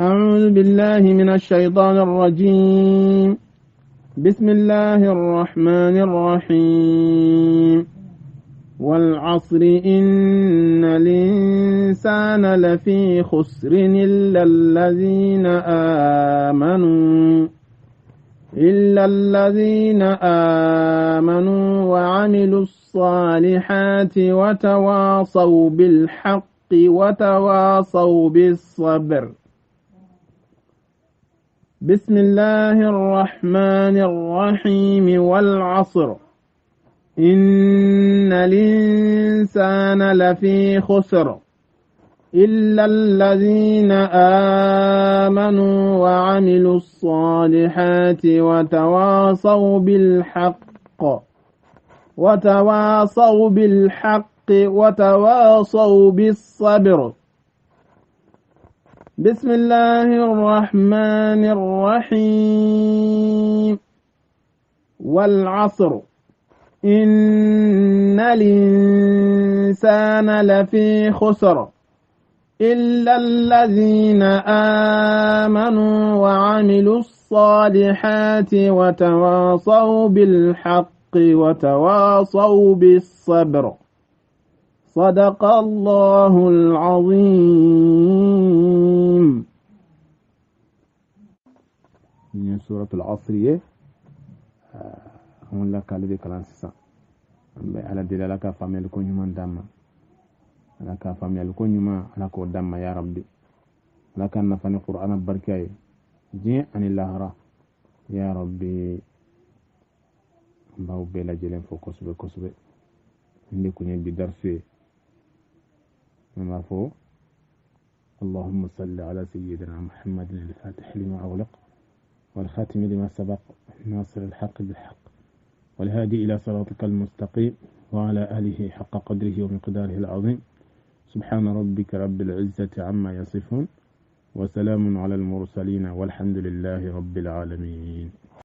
أعوذ بالله من الشيطان الرجيم. بسم الله الرحمن الرحيم. والعصر إن الإنسان لفي خسر إلا الذين آمنوا وعملوا الصالحات وتواصوا بالحق وتواصوا بالصبر. بسم الله الرحمن الرحيم. والعصر إن الإنسان لفي خسر إلا الذين آمنوا وعملوا الصالحات وتواصوا بالحق وتواصوا بالصبر. بسم الله الرحمن الرحيم. والعصر إن الإنسان لفي خسر إلا الذين آمنوا وعملوا الصالحات وتواصوا بالحق وتواصوا بالصبر. صدق الله العظيم. من سورة العصر هم لك على كلام سا على دلالك فامل كون يمان دام لك فامل كون يمان لك دام يا ربي لك نفني القرآن بركاي جي عن الله را يا ربي باو بلا جلين فوكس بكسب اللي كوني بدرسي مفهوم. اللهم صل على سيدنا محمد الفاتح لما أغلق والخاتم لما سبق ناصر الحق بالحق والهادي إلى صراطك المستقيم وعلى آله حق قدره ومقداره العظيم. سبحان ربك رب العزة عما يصفون وسلام على المرسلين والحمد لله رب العالمين.